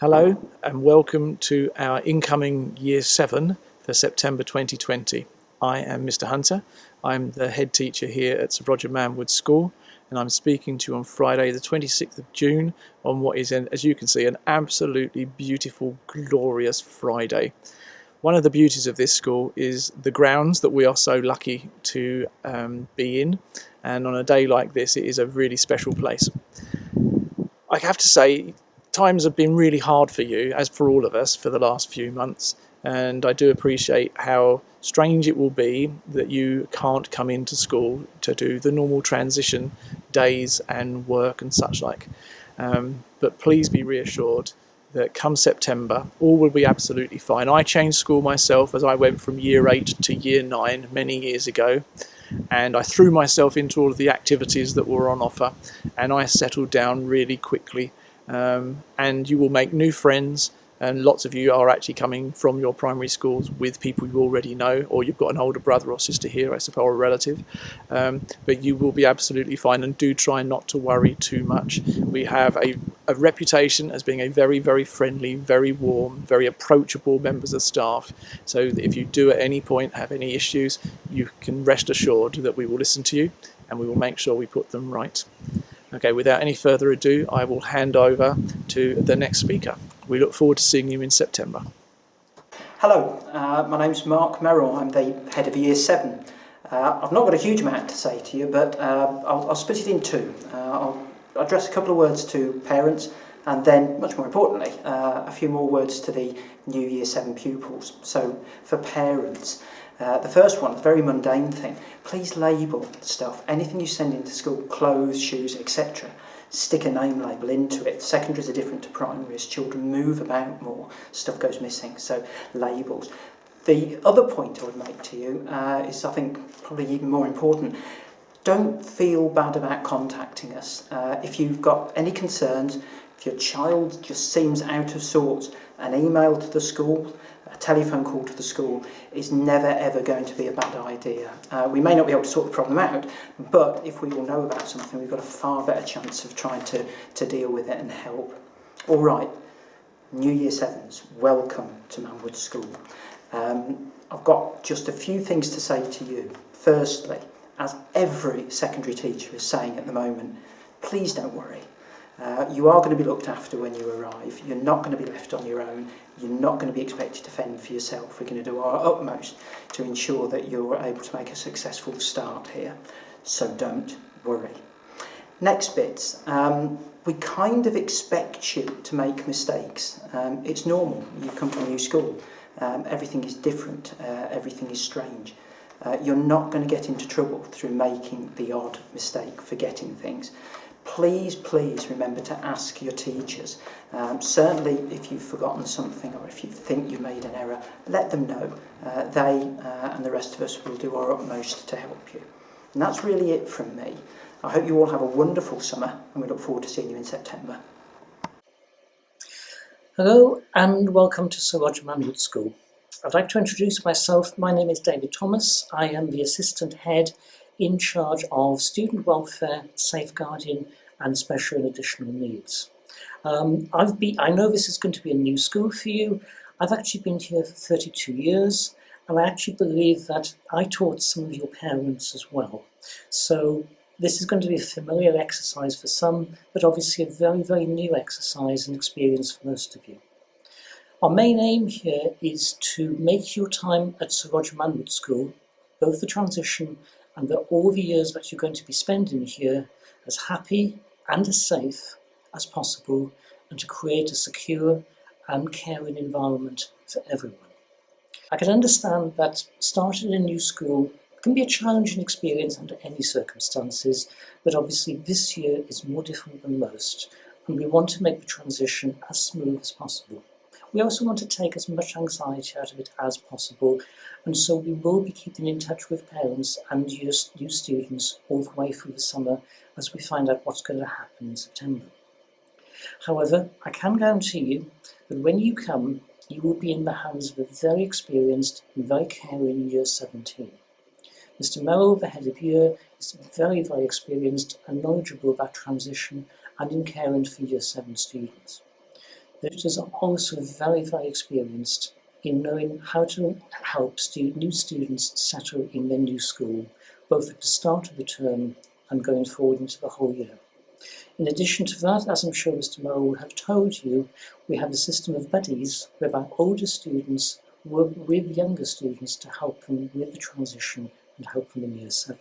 Hello and welcome to our incoming Year 7 for September 2020. I am Mr. Hunter. I'm the head teacher here at Sir Roger Manwood School, and I'm speaking to you on Friday the 26th of June on what is, as you can see, an absolutely beautiful, glorious Friday. One of the beauties of this school is the grounds that we are so lucky to be in, and on a day like this it is a really special place. I have to say, times have been really hard for you, as for all of us, for the last few months, and I do appreciate how strange it will be that you can't come into school to do the normal transition days and work and such like. But please be reassured that come September all will be absolutely fine. I changed school myself as I went from year 8 to year 9 many years ago, and I threw myself into all of the activities that were on offer, and I settled down really quickly. And you will make new friends, and lots of you are actually coming from your primary schools with people you already know, or you've got an older brother or sister here, I suppose, or a relative. But you will be absolutely fine, and do try not to worry too much. We have a reputation as being a very, very friendly, very warm, very approachable members of staff. So that if you do at any point have any issues, you can rest assured that we will listen to you and we will make sure we put them right. Okay, without any further ado, I will hand over to the next speaker. We look forward to seeing you in September. Hello, my name's Mark Merrill. I'm the head of Year 7. I've not got a huge amount to say to you, but I'll split it in two. I'll address a couple of words to parents, and then, much more importantly, a few more words to the new Year 7 pupils. So, for parents, the first one, a very mundane thing, please label stuff. Anything you send into school, clothes, shoes, etc., stick a name label into it. Secondaries are different to primaries. Children move about more, stuff goes missing, so labels. The other point I would make to you is, I think, probably even more important. Don't feel bad about contacting us. If you've got any concerns, if your child just seems out of sorts, an email to the school, a telephone call to the school is never ever going to be a bad idea. We may not be able to sort the problem out, but if we all know about something, we've got a far better chance of trying to deal with it and help. All right, new Year 7s, welcome to Manwood School. I've got just a few things to say to you. Firstly, as every secondary teacher is saying at the moment, please don't worry. You are going to be looked after when you arrive. You're not going to be left on your own. You're not going to be expected to fend for yourself. We're going to do our utmost to ensure that you're able to make a successful start here. So don't worry. Next bits. We kind of expect you to make mistakes. It's normal. You come to a new school. Everything is different. Everything is strange. You're not going to get into trouble through making the odd mistake, forgetting things. Please, please remember to ask your teachers. Certainly if you've forgotten something or if you think you made an error, let them know. They and the rest of us will do our utmost to help you. And that's really it from me. I hope you all have a wonderful summer, and we look forward to seeing you in September. Hello and welcome to Sir Roger Manwood School. I'd like to introduce myself. My name is David Thomas. I am the assistant head in charge of student welfare, safeguarding and special and additional needs. I know this is going to be a new school for you. I've actually been here for 32 years, and I actually believe that I taught some of your parents as well. So this is going to be a familiar exercise for some, but obviously a very, very new exercise and experience for most of you. Our main aim here is to make your time at Sir Roger Manwood School, both the transition and all the years that you're going to be spending here, as happy and as safe as possible, and to create a secure and caring environment for everyone. I can understand that starting a new school can be a challenging experience under any circumstances, but obviously this year is more different than most, and we want to make the transition as smooth as possible. We also want to take as much anxiety out of it as possible, and so we will be keeping in touch with parents and your new students all the way through the summer as we find out what's going to happen in September. However, I can guarantee you that when you come, you will be in the hands of a very experienced and very caring Year 17. Mr. Merrill, the head of year, is very, very experienced and knowledgeable about transition and in caring for Year 7 students. The tutors are also very, very experienced in knowing how to help new students settle in their new school, both at the start of the term and going forward into the whole year. In addition to that, as I'm sure Mr. Merrill will have told you, we have a system of buddies whereby older students work with younger students to help them with the transition and help them in Year 7.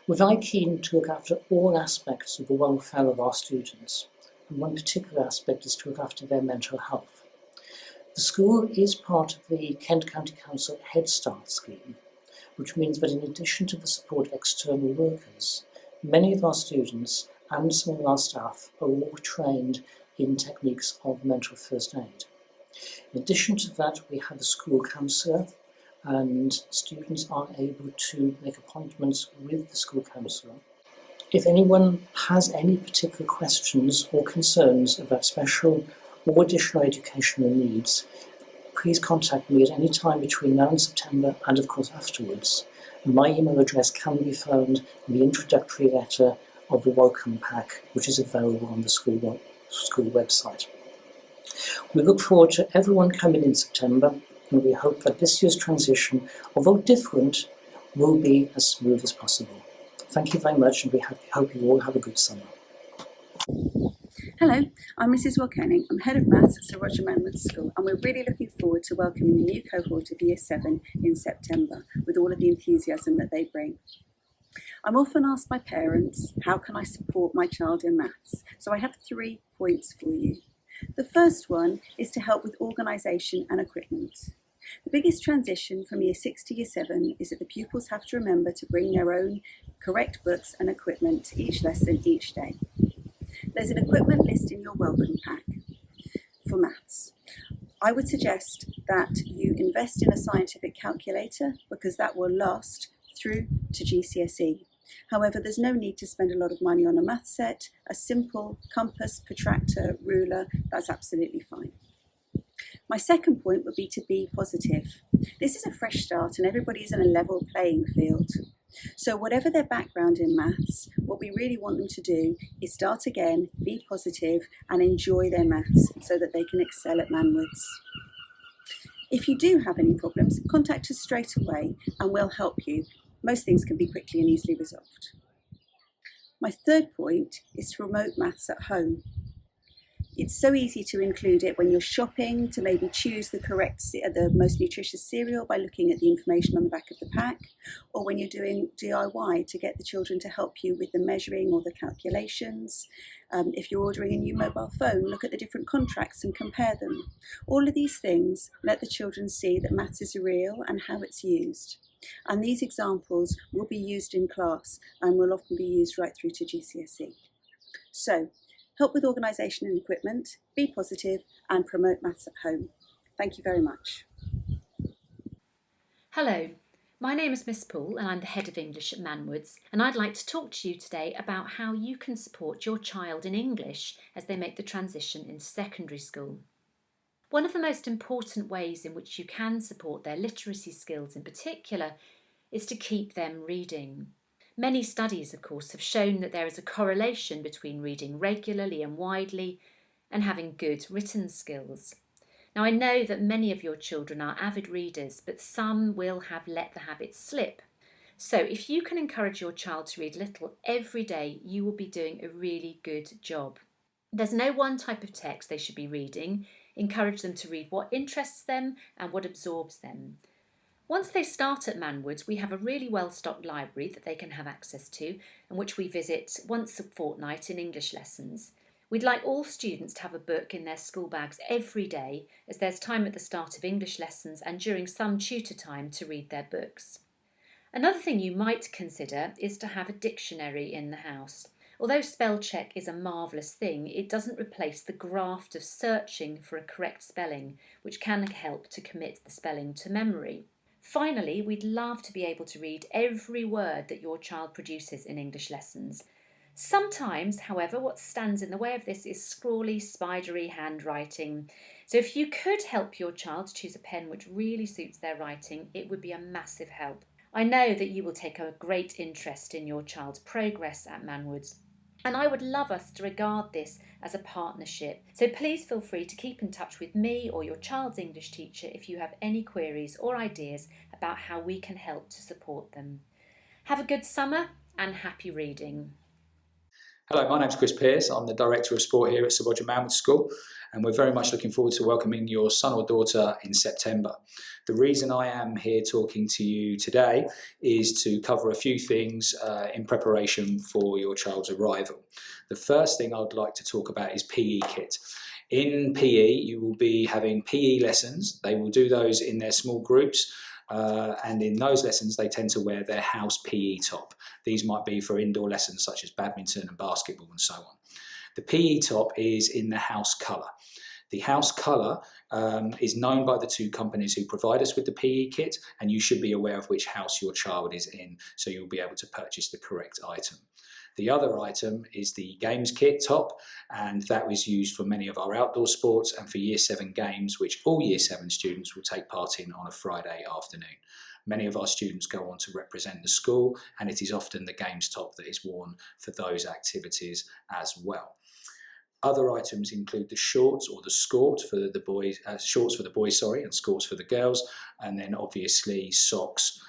We're very keen to look after all aspects of the welfare of our students, and one particular aspect is to look after their mental health. The school is part of the Kent County Council Head Start scheme, which means that in addition to the support of external workers, many of our students and some of our staff are all trained in techniques of mental first aid. In addition to that, we have a school counsellor, and students are able to make appointments with the school counsellor. If anyone has any particular questions or concerns about special or additional educational needs, please contact me at any time between now and September and of course afterwards. And my email address can be found in the introductory letter of the welcome pack, which is available on the school website. We look forward to everyone coming in September, and we hope that this year's transition, although different, will be as smooth as possible. Thank you very much, and we hope you all have a good summer. Hello, I'm Mrs. Marconi. I'm Head of Maths at Sir Roger Manwood School, and we're really looking forward to welcoming the new cohort of Year 7 in September with all of the enthusiasm that they bring. I'm often asked by parents, how can I support my child in maths? So I have 3 points for you. The first one is to help with organisation and equipment. The biggest transition from Year 6 to Year 7 is that the pupils have to remember to bring their own correct books and equipment to each lesson each day. There's an equipment list in your welcome pack for maths. I would suggest that you invest in a scientific calculator because that will last through to GCSE. However, there's no need to spend a lot of money on a math set. A simple compass, protractor, ruler, that's absolutely fine. My second point would be to be positive. This is a fresh start and everybody is in a level playing field. So whatever their background in maths, what we really want them to do is start again, be positive and enjoy their maths so that they can excel at Manwoods. If you do have any problems, contact us straight away and we'll help you. Most things can be quickly and easily resolved. My third point is to promote maths at home. It's so easy to include it when you're shopping, to maybe choose the most nutritious cereal by looking at the information on the back of the pack, or when you're doing DIY to get the children to help you with the measuring or the calculations. If you're ordering a new mobile phone, look at the different contracts and compare them. All of these things let the children see that maths is real and how it's used. And these examples will be used in class and will often be used right through to GCSE. So, help with organisation and equipment, be positive and promote maths at home. Thank you very much. Hello, my name is Miss Poole and I'm the Head of English at Manwoods, and I'd like to talk to you today about how you can support your child in English as they make the transition into secondary school. One of the most important ways in which you can support their literacy skills in particular is to keep them reading. Many studies, of course, have shown that there is a correlation between reading regularly and widely and having good written skills. Now, I know that many of your children are avid readers, but some will have let the habit slip. So if you can encourage your child to read little every day, you will be doing a really good job. There's no one type of text they should be reading. Encourage them to read what interests them and what absorbs them. Once they start at Manwoods, we have a really well-stocked library that they can have access to and which we visit once a fortnight in English lessons. We'd like all students to have a book in their school bags every day, as there's time at the start of English lessons and during some tutor time to read their books. Another thing you might consider is to have a dictionary in the house. Although spell check is a marvellous thing, it doesn't replace the graft of searching for a correct spelling, which can help to commit the spelling to memory. Finally, we'd love to be able to read every word that your child produces in English lessons. Sometimes, however, what stands in the way of this is scrawly, spidery handwriting. So if you could help your child to choose a pen which really suits their writing, it would be a massive help. I know that you will take a great interest in your child's progress at Manwoods. And I would love us to regard this as a partnership. So please feel free to keep in touch with me or your child's English teacher if you have any queries or ideas about how we can help to support them. Have a good summer and happy reading. Hello, my name's Chris Pearce. I'm the Director of Sport here at Sir Roger Manwood School, and we're very much looking forward to welcoming your son or daughter in September. The reason I am here talking to you today is to cover a few things in preparation for your child's arrival. The first thing I'd like to talk about is PE kit. In PE, you will be having PE lessons. They will do those in their small groups. And in those lessons, they tend to wear their house PE top. These might be for indoor lessons such as badminton and basketball and so on. The PE top is in the house colour. The house colour is known by the two companies who provide us with the PE kit, and you should be aware of which house your child is in, so you'll be able to purchase the correct item. The other item is the games kit top, and that was used for many of our outdoor sports and for Year 7 games, which all Year 7 students will take part in on a Friday afternoon. Many of our students go on to represent the school, and it is often the games top that is worn for those activities as well. Other items include the shorts or the skort for the boys, shorts for the boys, and skorts for the girls, and then obviously socks.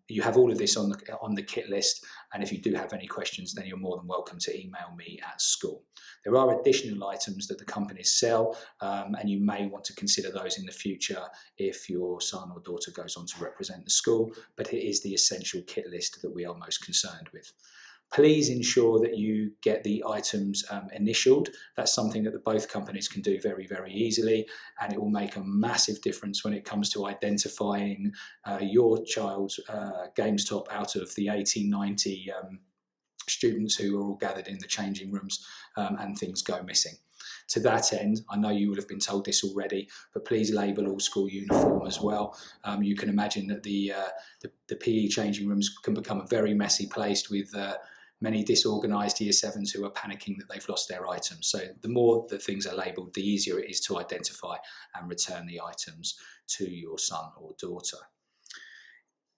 You have all of this on the kit list, and if you do have any questions, then you're more than welcome to email me at school. There are additional items that the companies sell, and you may want to consider those in the future if your son or daughter goes on to represent the school, but it is the essential kit list that we are most concerned with. Please ensure that you get the items initialed. That's something that both companies can do very, very easily, and it will make a massive difference when it comes to identifying your child's games top out of the 80, 90 students who are all gathered in the changing rooms and things go missing. To that end, I know you will have been told this already, but please label all school uniform as well. You can imagine that the PE changing rooms can become a very messy place with many disorganised Year 7s who are panicking that they've lost their items. So the more that things are labelled, the easier it is to identify and return the items to your son or daughter.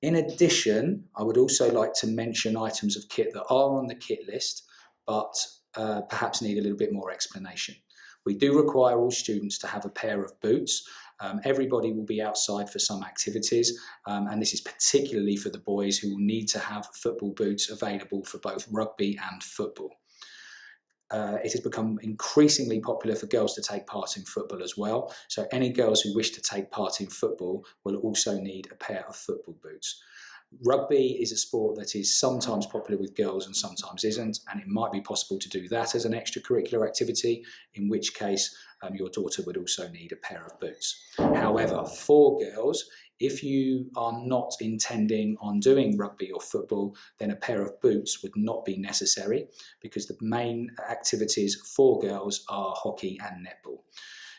In addition, I would also like to mention items of kit that are on the kit list, but perhaps need a little bit more explanation. We do require all students to have a pair of boots. Everybody will be outside for some activities, and this is particularly for the boys who will need to have football boots available for both rugby and football. It has become increasingly popular for girls to take part in football as well, so any girls who wish to take part in football will also need a pair of football boots. Rugby is a sport that is sometimes popular with girls and sometimes isn't, and it might be possible to do that as an extracurricular activity, in which case your daughter would also need a pair of boots. However, for girls, if you are not intending on doing rugby or football, then a pair of boots would not be necessary because the main activities for girls are hockey and netball.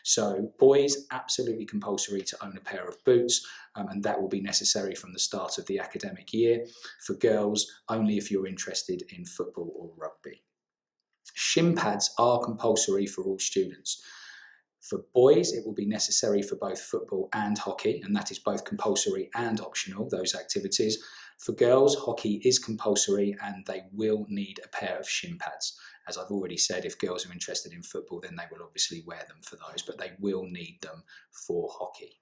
So boys, absolutely compulsory to own a pair of boots, and that will be necessary from the start of the academic year. For girls, only if you're interested in football or rugby. Shin pads are compulsory for all students. For boys, it will be necessary for both football and hockey, and that is both compulsory and optional, those activities. For girls, hockey is compulsory and they will need a pair of shin pads. As I've already said, if girls are interested in football, then they will obviously wear them for those, but they will need them for hockey.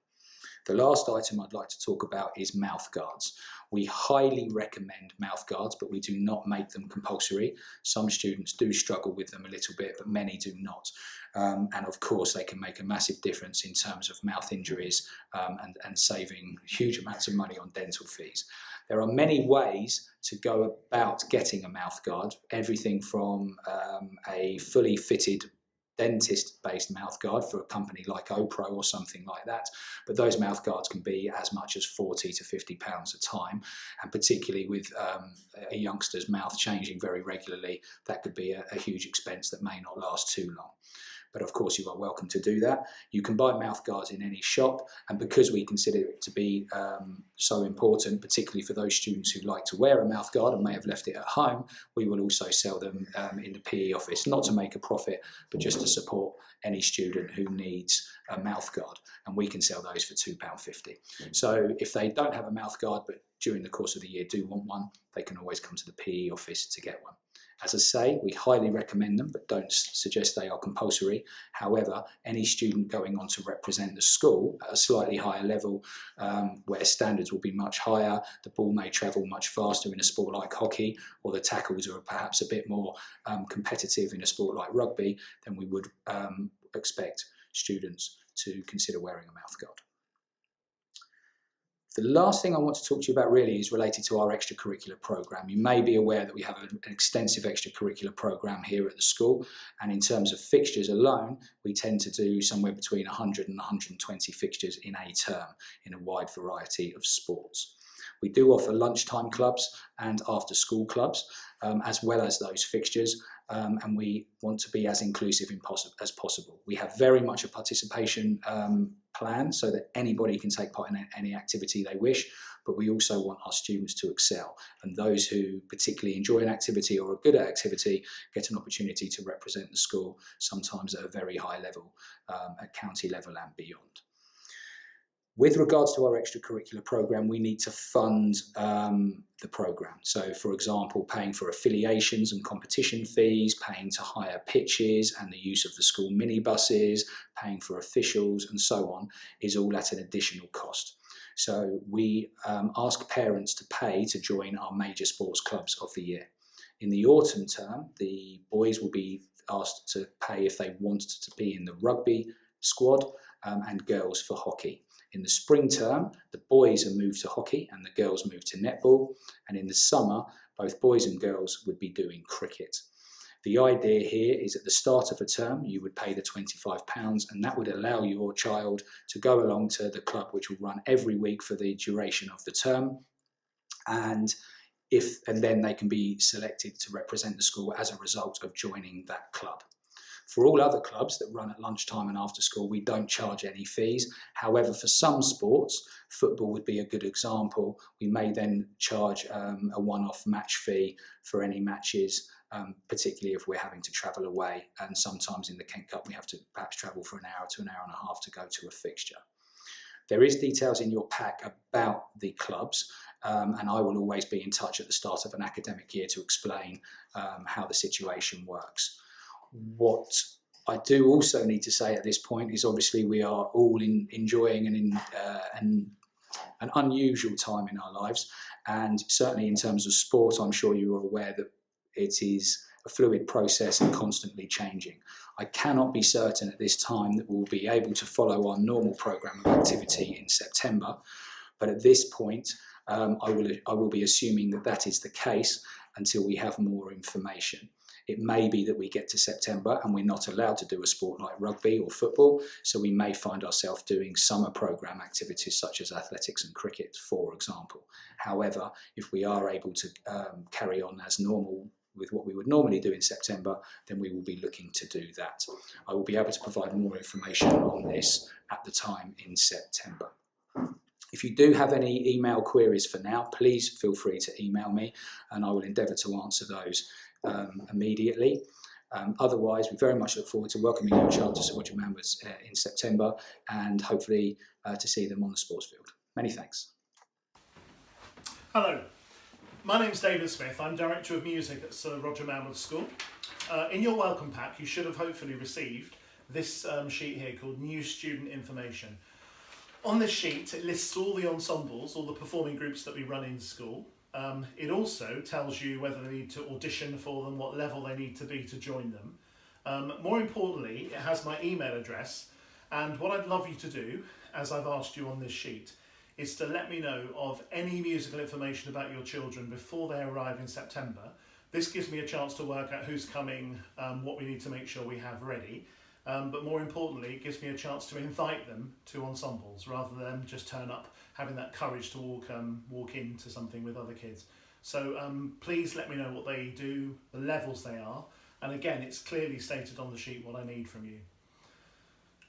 The last item I'd like to talk about is mouth guards. We highly recommend mouth guards, but we do not make them compulsory. Some students do struggle with them a little bit, but many do not. And of course, they can make a massive difference in terms of mouth injuries and saving huge amounts of money on dental fees. There are many ways to go about getting a mouth guard, everything from a fully fitted dentist-based mouth guard for a company like Opro or something like that, but those mouth guards can be as much as £40 to £50 a time, and particularly with a youngster's mouth changing very regularly, that could be a huge expense that may not last too long. But of course you are welcome to do that. You can buy mouth guards in any shop, and because we consider it to be so important, particularly for those students who like to wear a mouth guard and may have left it at home, we will also sell them in the PE office, not to make a profit, but just to support any student who needs a mouth guard, and we can sell those for £2.50. So if they don't have a mouth guard but during the course of the year do want one, they can always come to the PE office to get one. As I say, we highly recommend them, but don't suggest they are compulsory. However, any student going on to represent the school at a slightly higher level, where standards will be much higher, the ball may travel much faster in a sport like hockey, or the tackles are perhaps a bit more competitive in a sport like rugby, then we would expect students to consider wearing a mouthguard. The last thing I want to talk to you about really is related to our extracurricular programme. You may be aware that we have an extensive extracurricular programme here at the school, and in terms of fixtures alone, we tend to do somewhere between 100 and 120 fixtures in a term in a wide variety of sports. We do offer lunchtime clubs and after school clubs, as well as those fixtures, and we want to be as inclusive as possible. We have very much a participation plan so that anybody can take part in any activity they wish, but we also want our students to excel, and those who particularly enjoy an activity or are good at activity get an opportunity to represent the school, sometimes at a very high level, at county level and beyond. With regards to our extracurricular programme, we need to fund the programme. So, for example, paying for affiliations and competition fees, paying to hire pitches and the use of the school minibuses, paying for officials and so on, is all at an additional cost. So we ask parents to pay to join our major sports clubs of the year. In the autumn term, the boys will be asked to pay if they want to be in the rugby squad, and girls for hockey. In the spring term, the boys are moved to hockey and the girls move to netball. And in the summer, both boys and girls would be doing cricket. The idea here is at the start of a term, you would pay the £25, and that would allow your child to go along to the club, which will run every week for the duration of the term. And then they can be selected to represent the school as a result of joining that club. For all other clubs that run at lunchtime and after school, we don't charge any fees. However, for some sports, football would be a good example, we may then charge a one-off match fee for any matches, particularly if we're having to travel away. And sometimes in the Kent Cup, we have to perhaps travel for an hour to an hour and a half to go to a fixture. There is details in your pack about the clubs, and I will always be in touch at the start of an academic year to explain how the situation works. What I do also need to say at this point is obviously we are all enjoying an unusual time in our lives, and certainly in terms of sport, I'm sure you are aware that it is a fluid process and constantly changing. I cannot be certain at this time that we'll be able to follow our normal programme of activity in September, but at this point I will be assuming that is the case until we have more information. It may be that we get to September and we're not allowed to do a sport like rugby or football, so we may find ourselves doing summer programme activities such as athletics and cricket, for example. However, if we are able to carry on as normal with what we would normally do in September, then we will be looking to do that. I will be able to provide more information on this at the time in September. If you do have any email queries for now, please feel free to email me and I will endeavour to answer those immediately. Otherwise, we very much look forward to welcoming your child to Sir Roger Manwood's in September, and hopefully to see them on the sports field. Many thanks. Hello, my name's David Smith. I'm Director of Music at Sir Roger Manwood's School. In your welcome pack, you should have hopefully received this sheet here called New Student Information. On this sheet, it lists all the ensembles, all the performing groups that we run in school. It also tells you whether they need to audition for them, what level they need to be to join them. More importantly, it has my email address, and what I'd love you to do, as I've asked you on this sheet, is to let me know of any musical information about your children before they arrive in September. This gives me a chance to work out who's coming, what we need to make sure we have ready, but more importantly, it gives me a chance to invite them to ensembles rather than just turn up having that courage to walk into something with other kids. So please let me know what they do, the levels they are, and again, it's clearly stated on the sheet what I need from you.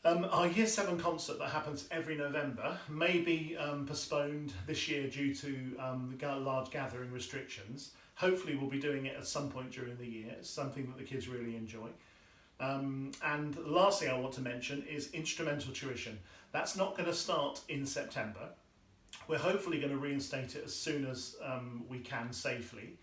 Our Year 7 concert that happens every November may be postponed this year due to large gathering restrictions. Hopefully we'll be doing it at some point during the year. It's something that the kids really enjoy. And the last thing I want to mention is instrumental tuition. That's not going to start in September. We're hopefully going to reinstate it as soon as we can safely.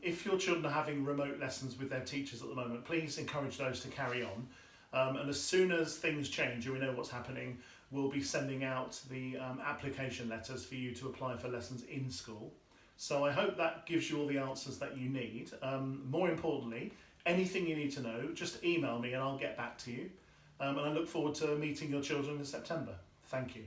If your children are having remote lessons with their teachers at the moment, please encourage those to carry on. And as soon as things change and we know what's happening, we'll be sending out the application letters for you to apply for lessons in school. So I hope that gives you all the answers that you need. More importantly, anything you need to know, just email me and I'll get back to you. And I look forward to meeting your children in September. Thank you.